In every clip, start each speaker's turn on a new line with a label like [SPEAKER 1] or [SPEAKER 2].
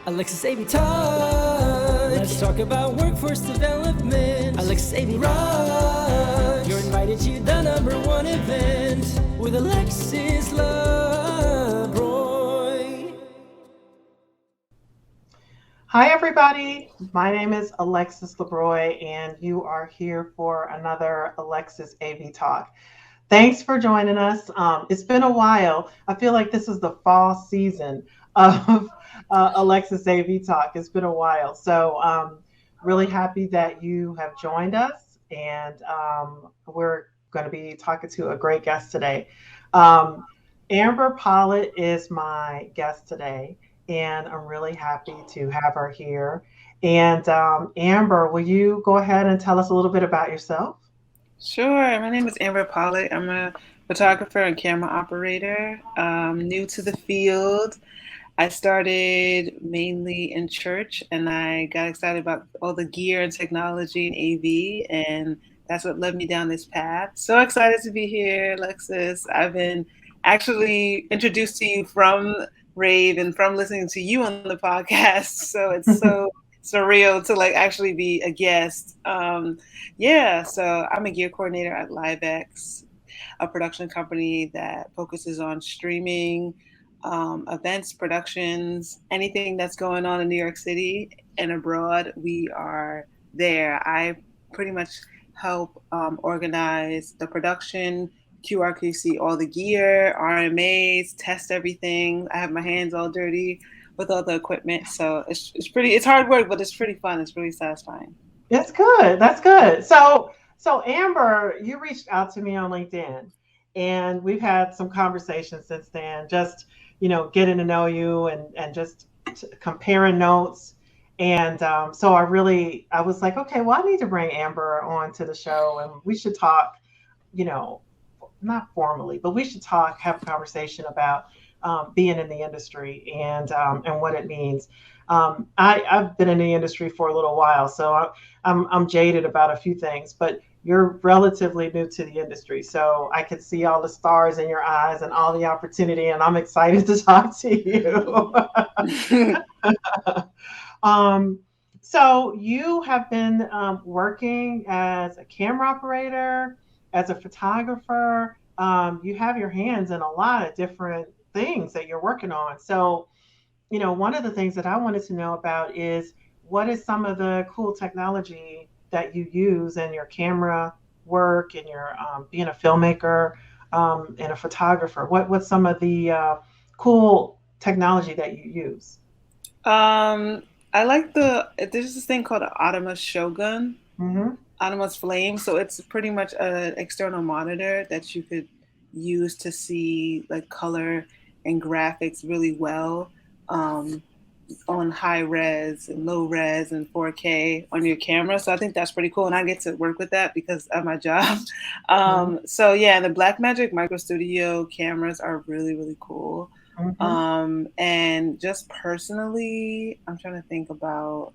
[SPEAKER 1] Alexis AV Talk. Let's talk about workforce development. Alexis AV Rock. You're invited to the #1 event with Alexis LeBroy.
[SPEAKER 2] Hi, everybody. My name is Alexis LeBroy, and you are here for another Alexis AV Talk. Thanks for joining us. It's been a while. I feel like this is the fall season of Alexis AV Talk. It's been a while. So really happy that you have joined us. And we're going to be talking to a great guest today. Amber Pollitt is my guest today, and I'm really happy to have her here. And Amber, will you go ahead and tell us a little bit about yourself?
[SPEAKER 3] Sure. My name is Amber Pollitt. I'm a photographer and camera operator, new to the field. I started mainly in church, and I got excited about all the gear and technology and AV, and that's what led me down this path. So excited to be here, Alexis. I've been actually introduced to you from rAVe and from listening to you on the podcast. So it's so surreal to like actually be a guest. So I'm a gear coordinator at LiveX, a production company that focuses on streaming, events, productions, anything that's going on in New York City and abroad. We are there. I pretty much help organize the production, QRQC, all the gear, RMAs, test everything. I have my hands all dirty with all the equipment. So it's hard work, but it's pretty fun. It's really satisfying.
[SPEAKER 2] That's good. That's good. So Amber, you reached out to me on LinkedIn, and we've had some conversations since then, just, getting to know you and just comparing notes. And so I was like, okay, well, I need to bring Amber on to the show, and we should talk, not formally, but we should have a conversation about being in the industry and what it means. I've been in the industry for a little while, so I'm jaded about a few things, but you're relatively new to the industry. So I can see all the stars in your eyes and all the opportunity, and I'm excited to talk to you. So you have been working as a camera operator, as a photographer. You have your hands in a lot of different things that you're working on. So, one of the things that I wanted to know about is what is some of the cool technology that you use in your camera work and your being a filmmaker and a photographer? What's some of the cool technology that you use?
[SPEAKER 3] I like there's this thing called an Optimus Shogun, Optimus Flame. So it's pretty much an external monitor that you could use to see like color and graphics really well on high res and low res and 4K on your camera. So I think that's pretty cool. And I get to work with that because of my job. So yeah, the Blackmagic Micro Studio cameras are really, really cool. And just personally, I'm trying to think about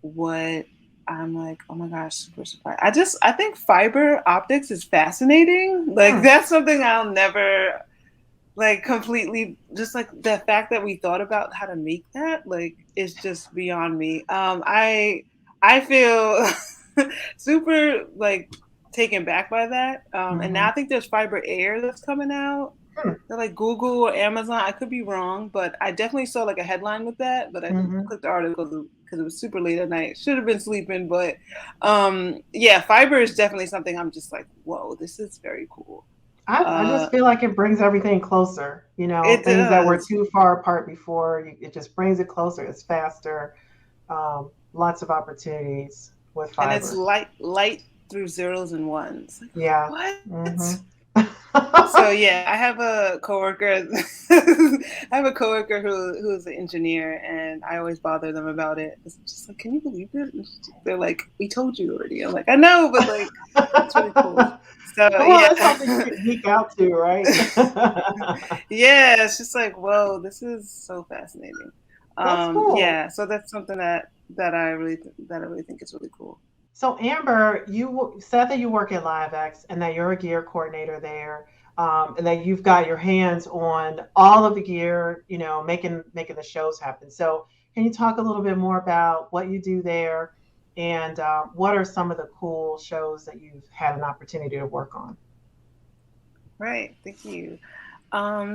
[SPEAKER 3] what I'm like, oh my gosh, super surprised. I think fiber optics is fascinating. Like that's something I'll never like completely, just like the fact that we thought about how to make that, like, is just beyond me. I feel super like taken back by that. And now I think there's fiber air that's coming out. They're like Google or Amazon. I could be wrong, but I definitely saw like a headline with that. But I clicked the article because it was super late at night. Should have been sleeping, but yeah, fiber is definitely something I'm just like, whoa, this is very cool.
[SPEAKER 2] I just feel like it brings everything closer. Things that were too far apart before, it just brings it closer. It's faster. Lots of opportunities with fiber.
[SPEAKER 3] And it's light through zeros and ones.
[SPEAKER 2] Yeah.
[SPEAKER 3] What? So yeah, I have a coworker. Who's an engineer, and I always bother them about it. It's just like, can you believe it? They're like, we told you already. I'm like, I know, but like, it's really cool. So yeah,
[SPEAKER 2] it's something you can geek out to, right?
[SPEAKER 3] Yeah, it's just like, whoa, this is so fascinating.
[SPEAKER 2] That's cool.
[SPEAKER 3] Yeah, so that's something that I really think is really cool.
[SPEAKER 2] So Amber, you said that you work at LiveX and that you're a gear coordinator there. and that you've got your hands on all of the gear, you know, making the shows happen. So can you talk a little bit more about what you do there, and what are some of the cool shows that you've had an opportunity to work on?
[SPEAKER 3] Right, thank you.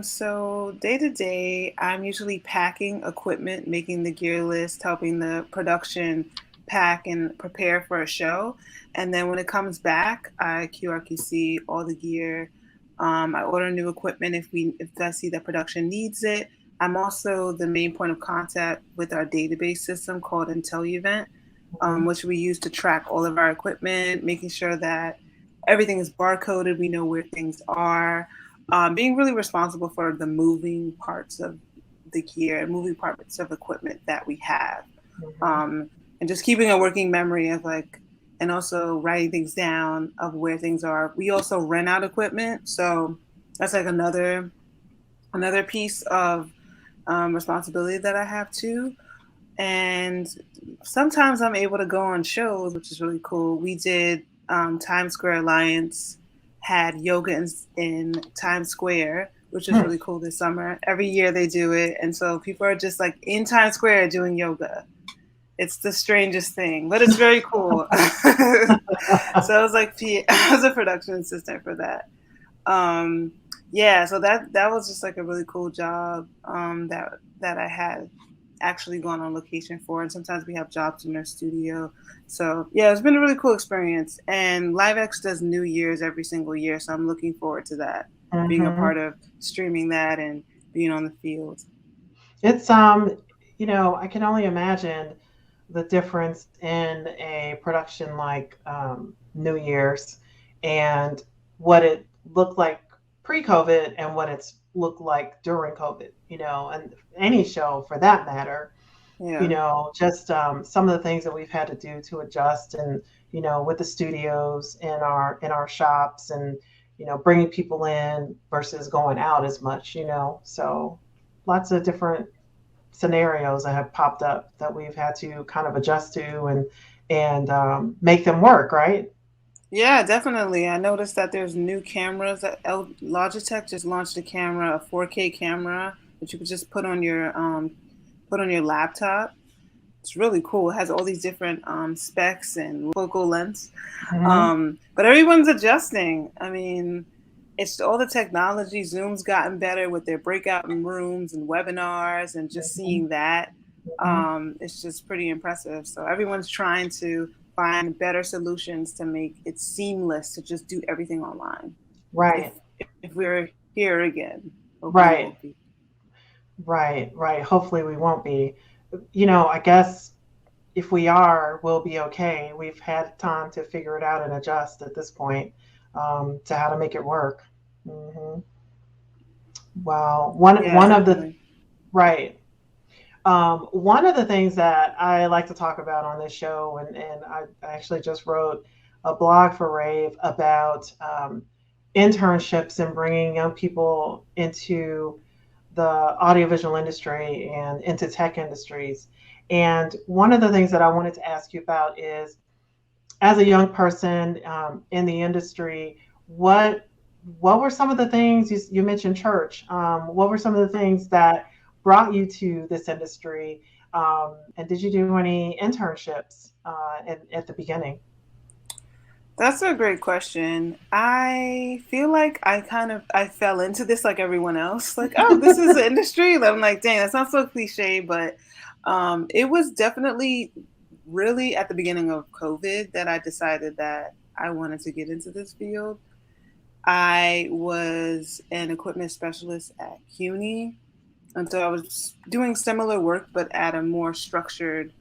[SPEAKER 3] So day to day, I'm usually packing equipment, making the gear list, helping the production pack and prepare for a show. And then when it comes back, I QRQC all the gear. I order new equipment if I see that production needs it. I'm also the main point of contact with our database system called IntelliEvent, which we use to track all of our equipment, making sure that everything is barcoded. We know where things are. Being really responsible for the moving parts of the gear and moving parts of equipment that we have. And just keeping a working memory of and also writing things down of where things are. We also rent out equipment. So that's like another piece of responsibility that I have too. And sometimes I'm able to go on shows, which is really cool. We did Times Square Alliance had yoga in Times Square, which is really cool this summer. Every year they do it. And so people are just like in Times Square doing yoga. It's the strangest thing, but it's very cool. So I was a production assistant for that. So that was just like a really cool job that I had actually gone on location for. And sometimes we have jobs in our studio. So yeah, it's been a really cool experience. And LiveX does New Year's every single year. So I'm looking forward to that, being a part of streaming that and being on the field.
[SPEAKER 2] It's, you know, I can only imagine the difference in a production like New Year's and what it looked like pre-COVID and what it's looked like during COVID, you know, and any show for that matter. You know, just some of the things that we've had to do to adjust, and you know, with the studios in our shops, and you know, bringing people in versus going out as much, you know. So lots of different scenarios that have popped up that we've had to kind of adjust to and make them work, right?
[SPEAKER 3] Yeah, definitely. I noticed that there's new cameras that Logitech just launched a 4K camera that you could just put on your laptop. It's really cool. It has all these different specs and focal lengths. But everyone's adjusting. I mean, it's all the technology. Zoom's gotten better with their breakout rooms and webinars, and just seeing that, it's just pretty impressive. So everyone's trying to find better solutions to make it seamless to just do everything online.
[SPEAKER 2] Right.
[SPEAKER 3] If we're here again.
[SPEAKER 2] Right. Hopefully we won't be. You know, I guess if we are, we'll be okay. We've had time to figure it out and adjust at this point to how to make it work. Wow. One of the one of the things that I like to talk about on this show, and I actually just wrote a blog for rAVe about internships and bringing young people into the audiovisual industry and into tech industries. And one of the things that I wanted to ask you about is, as a young person in the industry, what were some of the things you mentioned church? What were some of the things that brought you to this industry? And did you do any internships at the beginning?
[SPEAKER 3] That's a great question. I feel like I fell into this like everyone else. Like, oh, this is the industry. I'm like, dang, that's not so cliche, but it was definitely really at the beginning of COVID that I decided that I wanted to get into this field. I was an equipment specialist at CUNY. And so I was doing similar work, but at a more structured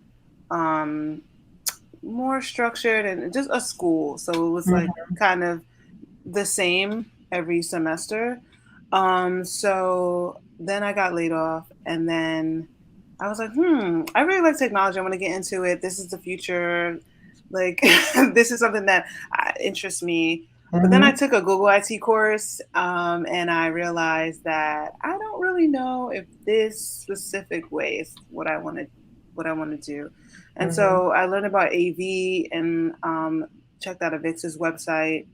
[SPEAKER 3] and just a school. So it was like kind of the same every semester. So then I got laid off, and then I was like, I really like technology. I want to get into it. This is the future. Like, this is something that interests me. But then I took a Google IT course, and I realized that I don't really know if this specific way is what I want to do. And so I learned about AV and checked out Avix's website.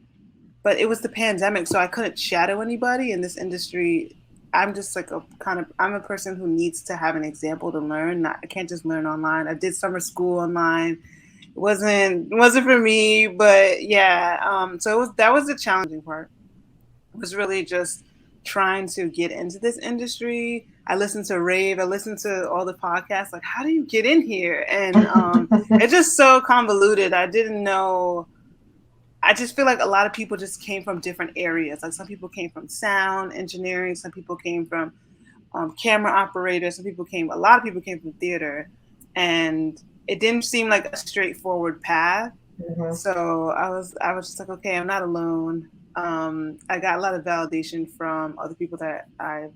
[SPEAKER 3] but it was the pandemic, so I couldn't shadow anybody in this industry. I'm just like I'm a person who needs to have an example to learn. I can't just learn online. I did summer school online. It wasn't for me, but yeah. So that was the challenging part. It was really just trying to get into this industry. I listened to rAVe. I listened to all the podcasts. Like, how do you get in here? And it's just so convoluted. I didn't know. I just feel like a lot of people just came from different areas. Like some people came from sound engineering. Some people came from camera operators. A lot of people came from theater. And it didn't seem like a straightforward path.
[SPEAKER 2] Mm-hmm.
[SPEAKER 3] So I was just like, okay, I'm not alone. I got a lot of validation from other people that I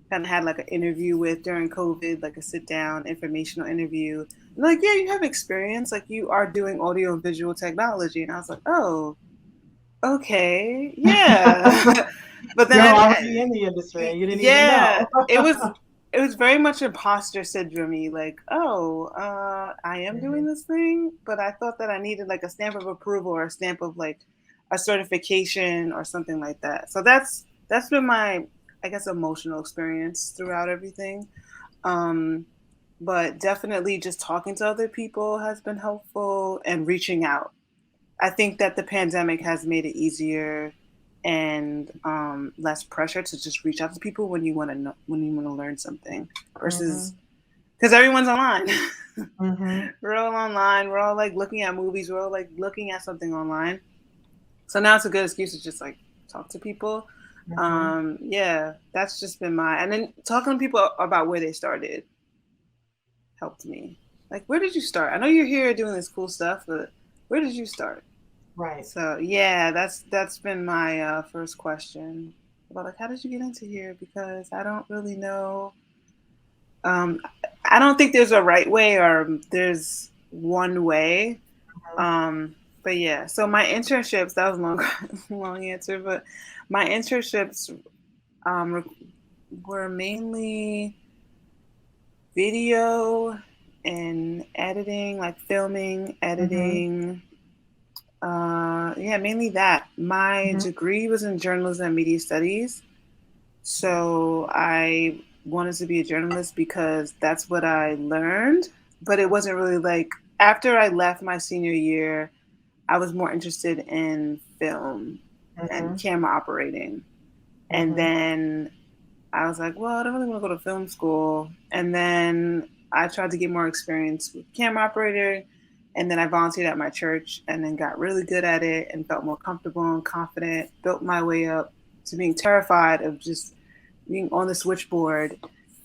[SPEAKER 3] kind of had like an interview with during COVID, like a sit down informational interview. And like, yeah, you have experience, like you are doing audio and visual technology. And I was like, oh, okay, yeah. But then
[SPEAKER 2] you're already in the industry and you didn't even know.
[SPEAKER 3] it was very much imposter syndrome-y, like, oh, I am doing this thing, but I thought that I needed like a stamp of approval or a stamp of like a certification or something like that. So that's been my, I guess, emotional experience throughout everything. But definitely just talking to other people has been helpful, and reaching out. I think that the pandemic has made it easier and less pressure to just reach out to people when you want to learn something, versus because everyone's online. We're all online. We're all like looking at movies. We're all like looking at something online. So now it's a good excuse to just like talk to people. Yeah, that's just been and then talking to people about where they started helped me. Like, where did you start? I know you're here doing this cool stuff, but where did you start?
[SPEAKER 2] Right.
[SPEAKER 3] So yeah, that's been my first question about like, how did you get into here? Because I don't really know. I don't think there's a right way or there's one way. But yeah, so my internships, that was a long answer, but my internships were mainly video and editing, like filming, editing. Yeah, mainly that. My degree was in journalism and media studies. So I wanted to be a journalist because that's what I learned. But it wasn't really like, after I left my senior year, I was more interested in film and camera operating. And then I was like, well, I don't really want to go to film school. And then I tried to get more experience with camera operator. And then I volunteered at my church and then got really good at it and felt more comfortable and confident, built my way up to being terrified of just being on the switchboard,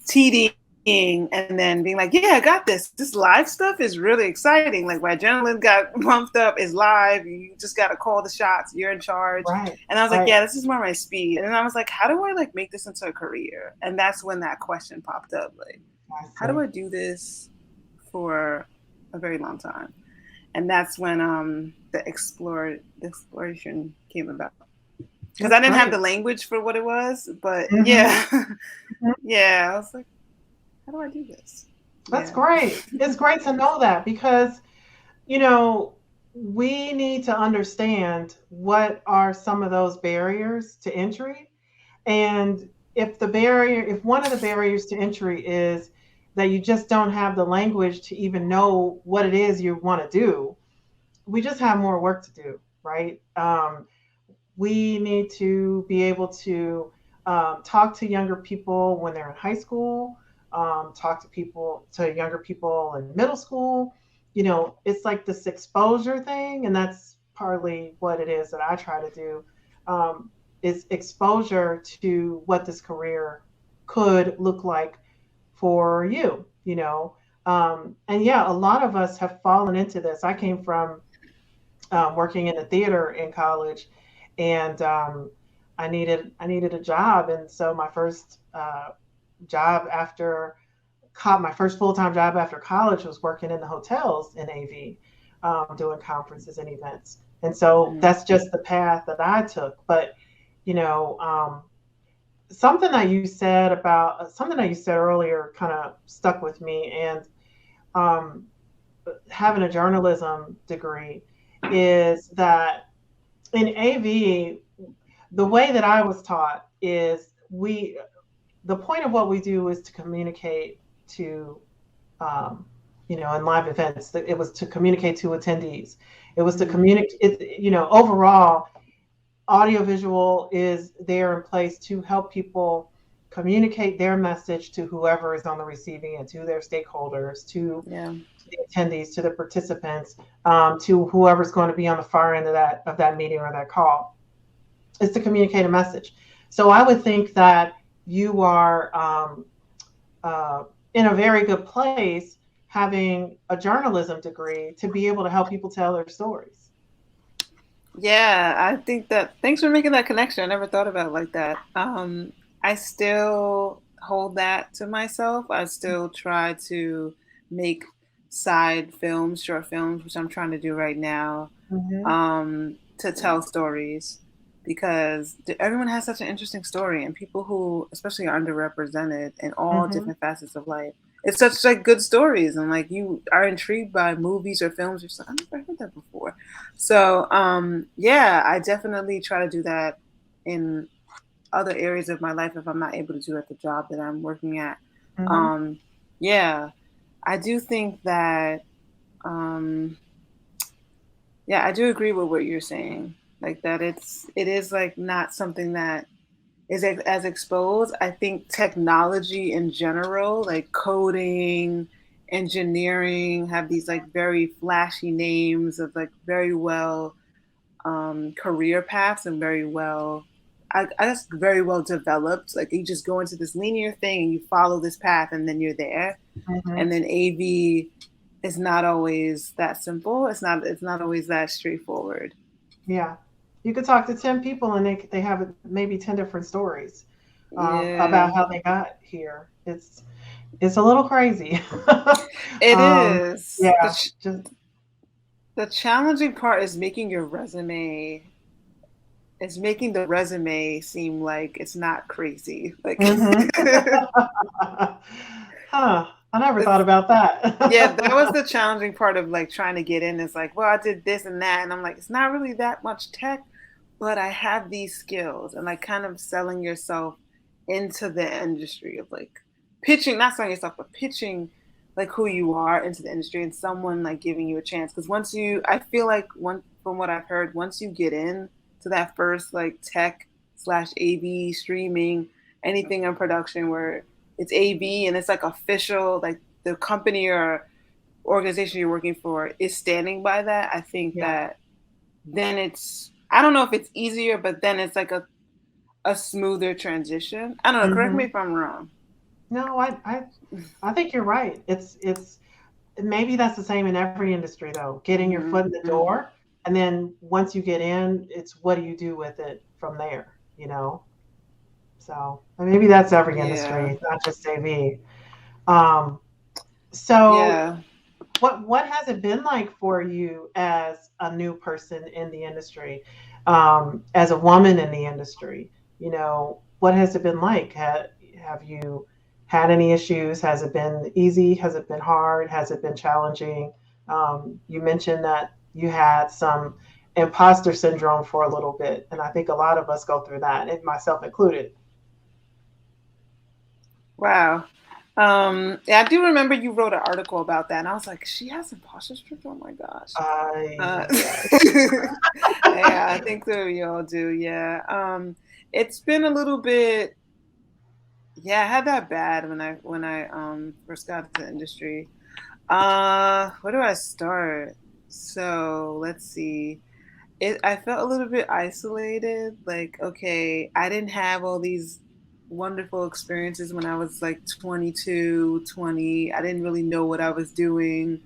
[SPEAKER 3] TDing, and then being like, yeah, I got this. This live stuff is really exciting. Like my adrenaline got pumped up, is live. You just got to call the shots. You're in charge.
[SPEAKER 2] Right.
[SPEAKER 3] And I was like, yeah, this is more my speed. And then I was like, how do I like make this into a career? And that's when that question popped up. Like, how do I do this for a very long time? And that's when the exploration came about. Because I didn't have the language for what it was, but yeah. Yeah, I was like, how do I do this?
[SPEAKER 2] That's great. It's great to know that, because, you know, we need to understand what are some of those barriers to entry. And if one of the barriers to entry is that you just don't have the language to even know what it is you want to do, we just have more work to do, right? We need to be able to talk to younger people when they're in high school, talk to younger people in middle school. You know, it's like this exposure thing, and that's partly what it is that I try to do, is exposure to what this career could look like for you, you know. And yeah, a lot of us have fallen into this. I came from working in the theater in college, and I needed a job, and so my first my first full-time job after college was working in the hotels in AV, doing conferences and events. And so that's just the path that I took. But you know, something that you said earlier kind of stuck with me, and having a journalism degree is that in AV, the way that I was taught is the point of what we do is to communicate to, in live events. It was to communicate to attendees. It was to communicate, overall, audiovisual is there in place to help people communicate their message to whoever is on the receiving end, to their stakeholders, to the attendees, to the participants, to whoever's going to be on the far end of that meeting or that call. Is to communicate a message. So I would think that you are in a very good place having a journalism degree to be able to help people tell their stories.
[SPEAKER 3] Yeah, I think that, thanks for making that connection. I never thought about it like that. I still hold that to myself. I still try to make side films, short films, which I'm trying to do right now, to tell stories, because everyone has such an interesting story, and people who especially are underrepresented in all different facets of life. It's such like good stories, and like you are intrigued by movies or films. You're like, I never heard that before. So yeah, I definitely try to do that in other areas of my life if I'm not able to do at the job that I'm working at. Yeah, I do think that yeah, I do agree with what you're saying. Like that it is like not something that is as exposed. I think technology in general, like coding, engineering, have these like very flashy names of like very well career paths and very well, I guess very well developed. Like you just go into this linear thing and you follow this path and then you're there. And then AV is not always that simple. It's not always that straightforward.
[SPEAKER 2] Yeah. You could talk to 10 people and they have maybe 10 different stories about how they got here. It's a little crazy.
[SPEAKER 3] It is.
[SPEAKER 2] Yeah.
[SPEAKER 3] The challenging part is making the resume seem like it's not crazy. Like
[SPEAKER 2] I never thought about that.
[SPEAKER 3] Yeah, that was the challenging part of like trying to get in. It's like, well, I did this and that, and I'm like, it's not really that much tech, but I have these skills, and like kind of selling yourself into the industry of like pitching, not selling yourself, but pitching like who you are into the industry and someone like giving you a chance. Because I feel like from what I've heard, once you get in to that first like tech / AV streaming, anything in production where it's AV and it's like official, like the company or organization you're working for is standing by that, I think that then I don't know if it's easier, but then it's like a smoother transition. I don't know. Correct me if I'm wrong.
[SPEAKER 2] No, I think you're right. It's maybe that's the same in every industry though. Getting your foot in the door, and then once you get in, it's what do you do with it from there? So maybe that's every industry, not just AV. What has it been like for you as a new person in the industry, as a woman in the industry? What has it been like? Have you had any issues? Has it been easy? Has it been hard? Has it been challenging? You mentioned that you had some imposter syndrome for a little bit, and I think a lot of us go through that, and myself included.
[SPEAKER 3] Wow. Yeah, I do remember you wrote an article about that, and I was like, she has imposter syndrome? Oh my gosh. Yeah, I think that we all do. Yeah. It's been a little bit. Yeah, I had that bad when I first got into the industry. Where do I start? So let's see. I felt a little bit isolated. Like, okay, I didn't have all these wonderful experiences when I was like 22, 20. I didn't really know what I was doing.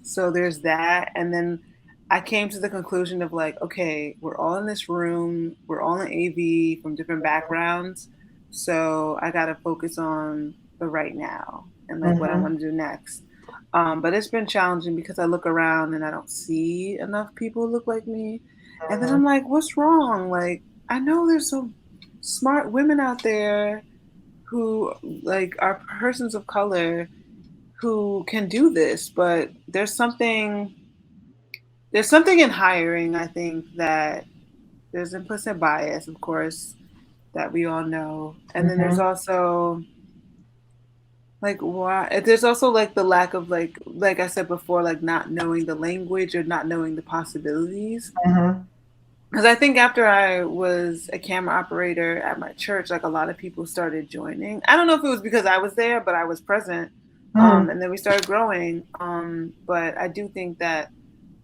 [SPEAKER 3] So there's that. And then I came to the conclusion of like, okay, we're all in this room. We're all in AV from different backgrounds. So I got to focus on the right now and like what I want to do next. But it's been challenging because I look around and I don't see enough people who look like me. And then I'm like, what's wrong? Like, I know there's some smart women out there who like are persons of color who can do this, but there's something in hiring, I think, that there's implicit bias, of course, that we all know. And then there's also like why there's also like the lack of like I said before, like not knowing the language or not knowing the possibilities. Because I think after I was a camera operator at my church, like a lot of people started joining. I don't know if it was because I was there, but I was present. And then we started growing. But I do think that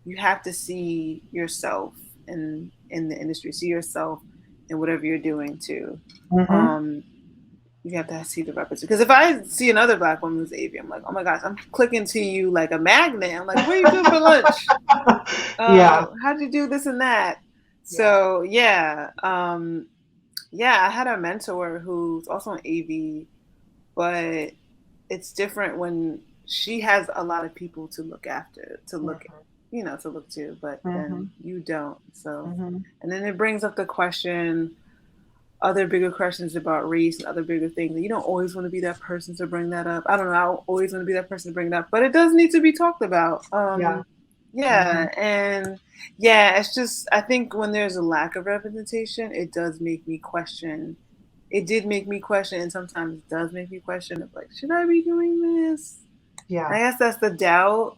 [SPEAKER 3] you have to see yourself in the industry, see yourself in whatever you're doing too. You have to see the representation. Because if I see another Black woman who's AV, I'm like, oh my gosh, I'm clicking to you like a magnet. I'm like, what are you doing for lunch? How'd you do this and that? So I had a mentor who's also an AV, but it's different when she has a lot of people to look after, to look to, but then you don't. So, and then it brings up the question, other bigger questions about race and other bigger things. And you don't always want to be that person to bring that up. I don't know. I don't always want to be that person to bring it up, but it does need to be talked about. And it's just, I think when there's a lack of representation, it does make me question. It did make me question, and sometimes it does make me question of like, should I be doing this? Yeah. I guess that's the doubt.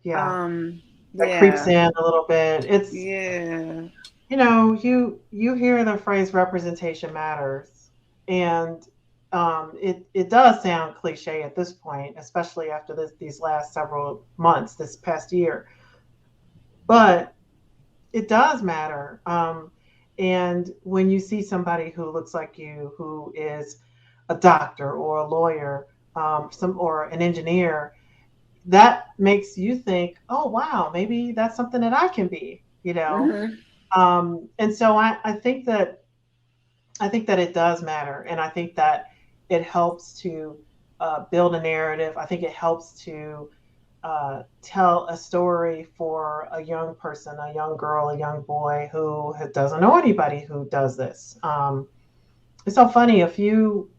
[SPEAKER 2] That creeps in a little bit. It's you know, you hear the phrase representation matters, and it does sound cliche at this point, especially after these last several months, this past year. But it does matter. And when you see somebody who looks like you, who is a doctor or a lawyer, or an engineer, that makes you think, oh wow, maybe that's something that I can be, you know. And so I think that it does matter, and I think that it helps to build a narrative. I think it helps to tell a story for a young person, a young girl, a young boy who doesn't know anybody who does this. It's so funny. A few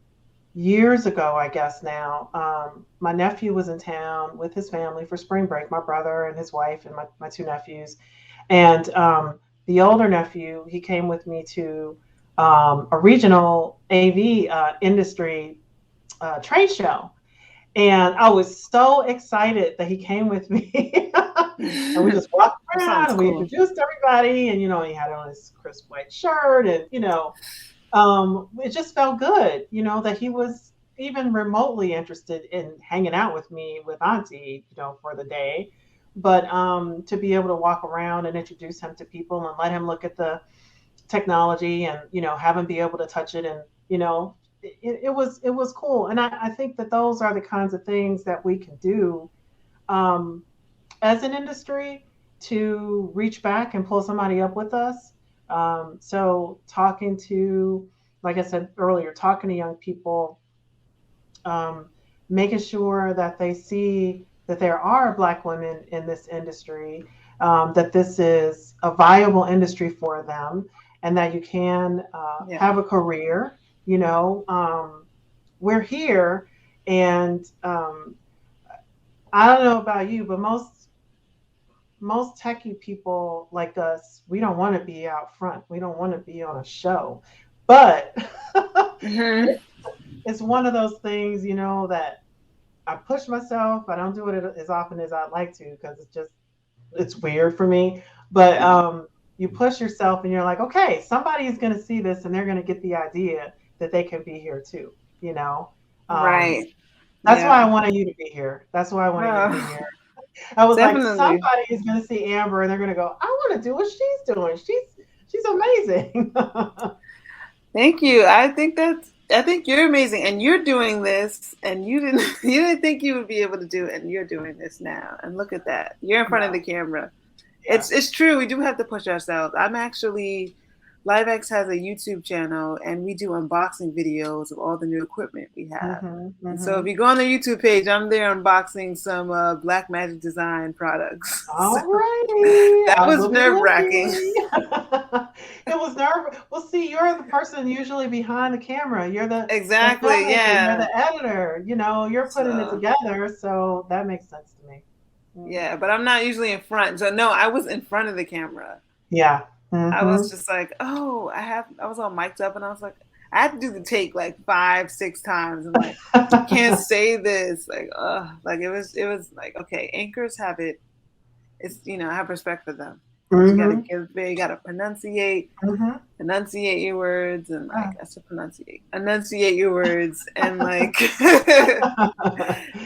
[SPEAKER 2] years ago, I guess now, my nephew was in town with his family for spring break, my brother and his wife and my two nephews. And the older nephew, he came with me to a regional AV industry trade show. And I was so excited that he came with me. And we just walked around and we introduced everybody. And, you know, he had on his crisp white shirt. And, you know, it just felt good, you know, that he was even remotely interested in hanging out with me, with Auntie, you know, for the day. But to be able to walk around and introduce him to people and let him look at the technology and, you know, have him be able to touch it. And, you know, it was cool. And I think that those are the kinds of things that we can do as an industry to reach back and pull somebody up with us. So talking to, like I said earlier, talking to young people, making sure that they see that there are Black women in this industry, that this is a viable industry for them, and that you can have a career. You know, we're here, and I don't know about you, but most techie people like us, we don't want to be out front. We don't want to be on a show, but it's one of those things, you know, that I push myself. I don't do it as often as I'd like to because it's weird for me. But you push yourself, and you're like, okay, somebody is going to see this, and they're going to get the idea that they can be here too, you know?
[SPEAKER 3] Right.
[SPEAKER 2] That's why I wanted you to be here. That's why I wanted you to be here. I was like, somebody is going to see Amber and they're going to go, I want to do what she's doing. She's amazing.
[SPEAKER 3] Thank you. I think you're amazing, and you're doing this, and you didn't think you would be able to do it, and you're doing this now. And look at that. You're in front of the camera. Yeah. It's true. We do have to push ourselves. I'm actually, LiveX has a YouTube channel, and we do unboxing videos of all the new equipment we have. And so if you go on the YouTube page, I'm there unboxing some Black Magic Design products.
[SPEAKER 2] All righty.
[SPEAKER 3] That was nerve-wracking.
[SPEAKER 2] It was Well, see, you're the person usually behind the camera. You're the
[SPEAKER 3] You're
[SPEAKER 2] the editor. You know, you're putting it together, so that makes sense to me.
[SPEAKER 3] Yeah, but I'm not usually in front. So no, I was in front of the camera.
[SPEAKER 2] Yeah.
[SPEAKER 3] I was just like, oh, I was all mic'd up and I was like, I had to do the take like 5-6 times and like, can't say this. Like it was like, okay, anchors have it. It's, I have respect for them. You gotta enunciate your words and like, I said enunciate your words and like,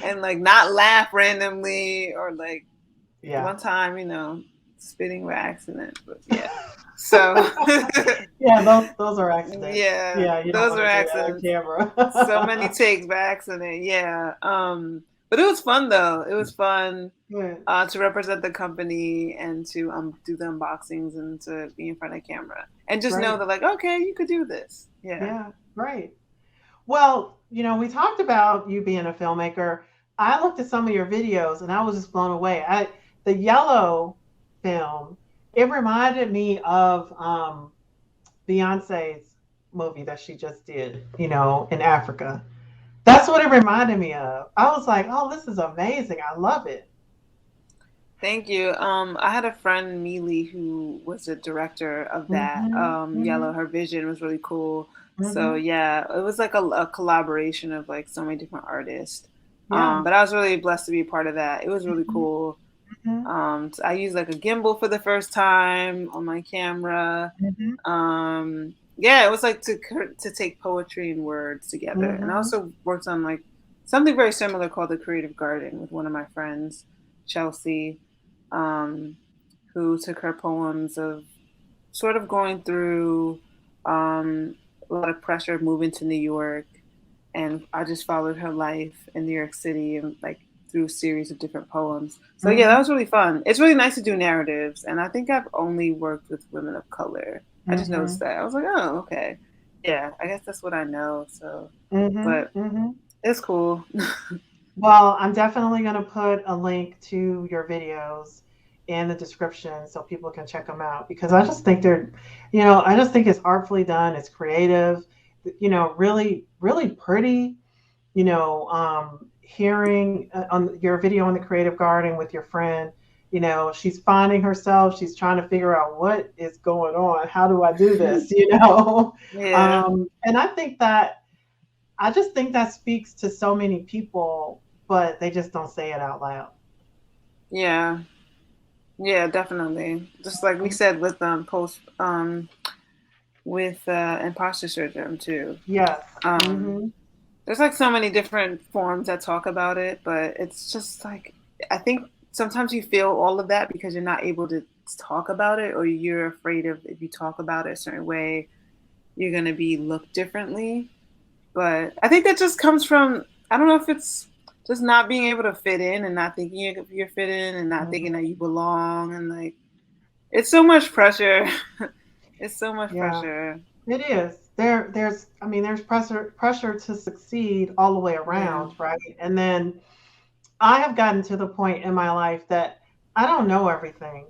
[SPEAKER 3] and like not laugh randomly or like one time, spitting by accident, but yeah. So
[SPEAKER 2] yeah, those are accidents.
[SPEAKER 3] Yeah, those are accidents.
[SPEAKER 2] Camera.
[SPEAKER 3] So many takes by accident. Yeah. But it was fun though. It was fun to represent the company and to do the unboxings and to be in front of camera and just know that like, okay, you could do this. Yeah.
[SPEAKER 2] Yeah. Right. Well, we talked about you being a filmmaker. I looked at some of your videos and I was just blown away. The yellow film, it reminded me of Beyonce's movie that she just did, in Africa. That's what it reminded me of. I was like, oh, this is amazing. I love it.
[SPEAKER 3] Thank you. I had a friend, Mealy, who was a director of that. Yellow, her vision was really cool. So yeah, it was like a collaboration of like so many different artists. But I was really blessed to be a part of that. It was really cool. So I used like a gimbal for the first time on my camera. Yeah, it was like to take poetry and words together. And I also worked on like something very similar called the Creative Garden with one of my friends, Chelsea, who took her poems of sort of going through a lot of pressure moving to New York. And I just followed her life in New York City and like through a series of different poems. So yeah, that was really fun. It's really nice to do narratives. And I think I've only worked with women of color. I just noticed that. I was like, oh, okay. Yeah, I guess that's what I know. So, but it's cool.
[SPEAKER 2] Well, I'm definitely going to put a link to your videos in the description so people can check them out because I just think I just think it's artfully done. It's creative, really, really pretty, hearing on your video on the Creative Garden with your friend, she's finding herself, she's trying to figure out what is going on. How do I do this?
[SPEAKER 3] Yeah.
[SPEAKER 2] And I just think that speaks to so many people, but they just don't say it out loud.
[SPEAKER 3] Yeah. Yeah, definitely. Just like we said with imposter syndrome too.
[SPEAKER 2] Yes.
[SPEAKER 3] There's like so many different forms that talk about it, but it's just like, I think sometimes you feel all of that because you're not able to talk about it, or you're afraid of if you talk about it a certain way, you're going to be looked differently. But I think that just comes from, I don't know if it's just not being able to fit in and not thinking you're fit in and not thinking that you belong. And like, it's so much pressure. It's so much pressure.
[SPEAKER 2] It is. There's pressure to succeed all the way around, right? And then I have gotten to the point in my life that I don't know everything.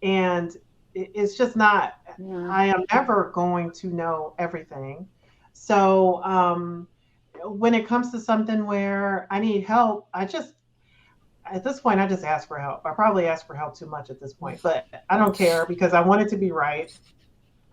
[SPEAKER 2] And it's just not, I am never going to know everything. So when it comes to something where I need help, at this point, I just ask for help. I probably ask for help too much at this point, but I don't care because I want it to be right.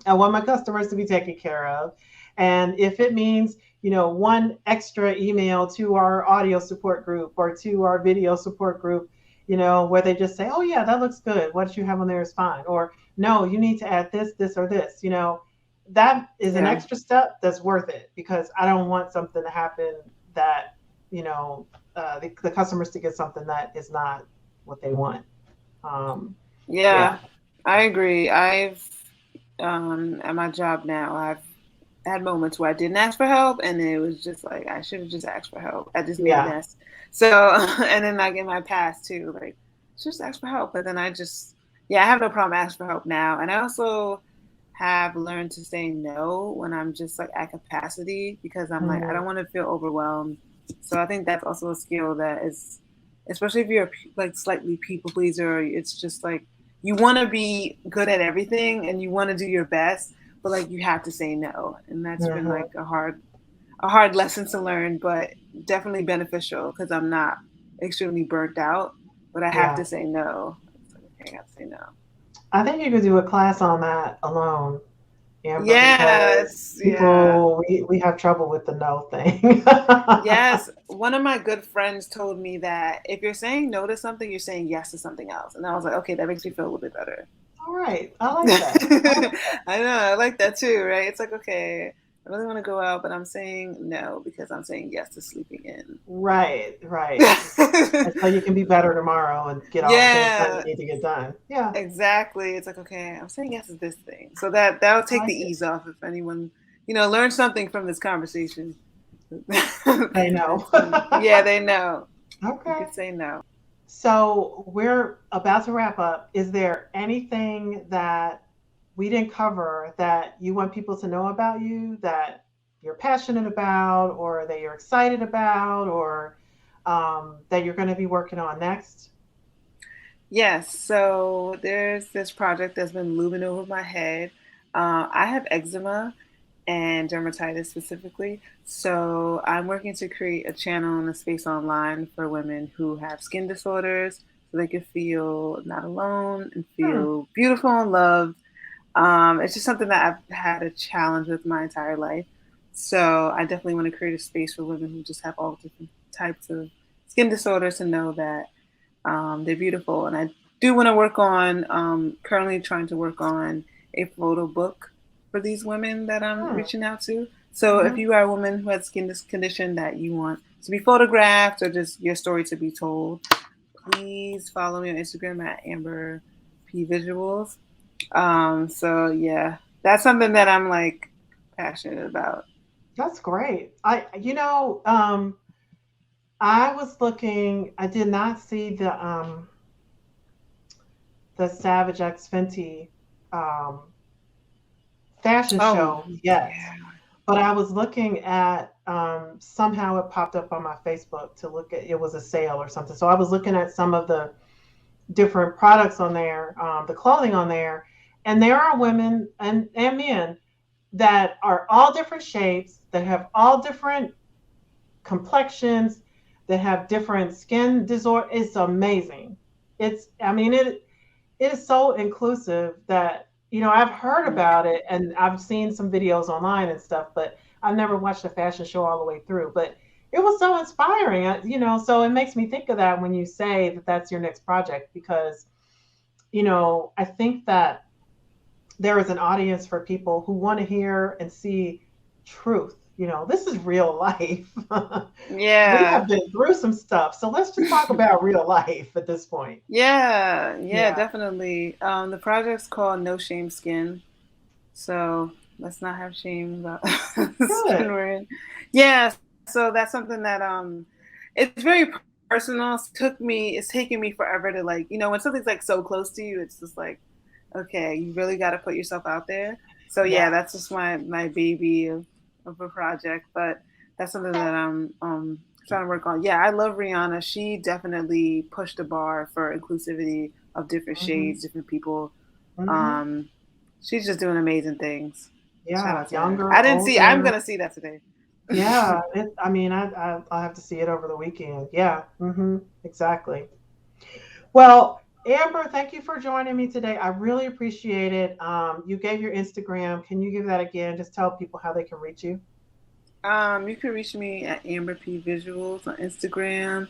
[SPEAKER 2] I want my customers to be taken care of. And if it means, one extra email to our audio support group or to our video support group, where they just say, oh yeah, that looks good. What you have on there is fine. Or no, you need to add this, or this, that is an extra step that's worth it because I don't want something to happen that, the customers to get something that is not what they want.
[SPEAKER 3] I agree. At my job now, I've had moments where I didn't ask for help and it was just like, I should have just asked for help. I just made a mess. So, and then like in my past too, like just ask for help. But then I have no problem asking for help now. And I also have learned to say no when I'm just like at capacity because I'm like, I don't want to feel overwhelmed. So I think that's also a skill that is, especially if you're like slightly people pleaser, it's just like, you want to be good at everything and you want to do your best, but like you have to say no. And that's been like a hard lesson to learn, but definitely beneficial because I'm not extremely burnt out, but I have to say no. Okay, I have to say no.
[SPEAKER 2] I think you could do a class on that alone, Amber,
[SPEAKER 3] Yes,
[SPEAKER 2] because people, we have trouble with the no thing.
[SPEAKER 3] Yes. One of my good friends told me that if you're saying no to something, you're saying yes to something else. And I was like, okay, that makes me feel a little bit better.
[SPEAKER 2] All right. I like that.
[SPEAKER 3] I know. I like that too, right? It's like, okay, I really want to go out, but I'm saying no because I'm saying yes to sleeping in.
[SPEAKER 2] Right. And so you can be better tomorrow and get all the things that you need to get done. Yeah.
[SPEAKER 3] Exactly. It's like, okay, I'm saying yes to this thing. So that'll take the ease off if anyone, learn something from this conversation.
[SPEAKER 2] They know.
[SPEAKER 3] Yeah, they know.
[SPEAKER 2] Okay.
[SPEAKER 3] You can say no.
[SPEAKER 2] So we're about to wrap up. Is there anything that we didn't cover that you want people to know about you, that you're passionate about, or that you're excited about, or that you're going to be working on next?
[SPEAKER 3] Yes. So there's this project that's been looming over my head. I have eczema and dermatitis specifically. So I'm working to create a channel and a space online for women who have skin disorders so they can feel not alone and feel beautiful and loved. It's just something that I've had a challenge with my entire life. So I definitely want to create a space for women who just have all different types of skin disorders to know that they're beautiful. And I do want to work on, currently trying to work on a photo book for these women that I'm reaching out to. So if you are a woman who has skin condition that you want to be photographed or just your story to be told, please follow me on Instagram at Amber P Visuals. So yeah, that's something that I'm like passionate about.
[SPEAKER 2] That's great. I was looking, I did not see the Savage X Fenty fashion show yet. Yeah. But I was looking at, somehow it popped up on my Facebook to look at, it was a sale or something. So I was looking at some of the different products on there, the clothing on there, and there are women and men that are all different shapes, that have all different complexions, that have different skin disorder. It's amazing. It is so inclusive that, I've heard about it and I've seen some videos online and stuff, but I've never watched a fashion show all the way through. But it was so inspiring, so it makes me think of that when you say that that's your next project, because, I think that there is an audience for people who want to hear and see truth. This is real life.
[SPEAKER 3] Yeah.
[SPEAKER 2] We have been through some stuff. So let's just talk about real life at this point.
[SPEAKER 3] Yeah, definitely. The project's called No Shame Skin. So let's not have shame about the skin we're in. Yeah. So that's something that it's very personal. It's taken me forever to when something's like so close to you, it's just like, okay, you really got to put yourself out there. So yeah, that's just my baby of a project, but that's something that I'm trying to work on. Yeah, I love Rihanna. She definitely pushed the bar for inclusivity of different shades, different people. She's just doing amazing things.
[SPEAKER 2] Yeah, younger.
[SPEAKER 3] I didn't see. I'm gonna see that today.
[SPEAKER 2] Yeah, I'll have to see it over the weekend. Yeah, exactly. Well, Amber, thank you for joining me today. I really appreciate it. You gave your Instagram. Can you give that again? Just tell people how they can reach you.
[SPEAKER 3] You can reach me at Amber P Visuals on Instagram.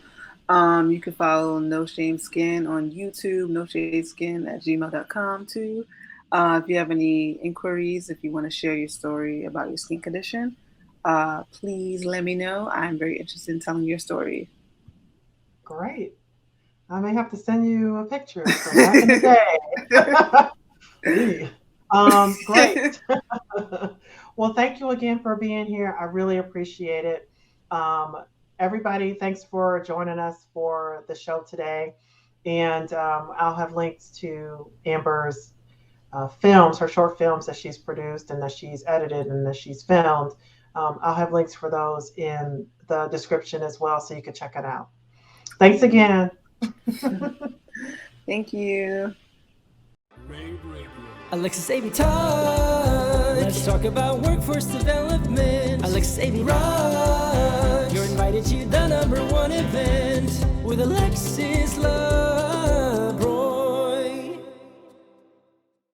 [SPEAKER 3] You can follow No Shame Skin on YouTube, noshameskin@gmail.com too. If you have any inquiries, if you want to share your story about your skin condition, please let me know. I'm very interested in telling your story.
[SPEAKER 2] Great. I may have to send you a picture from back in the day. Great. Well, thank you again for being here. I really appreciate it. Everybody, thanks for joining us for the show today. And I'll have links to Amber's films, her short films that she's produced and that she's edited and that she's filmed. I'll have links for those in the description as well, so you can check it out. Thanks again.
[SPEAKER 3] Thank you.
[SPEAKER 1] Alexis AV Talk. Let's talk about workforce development. Alexis AV Rock. You're invited to the #1 event with Alexis Love.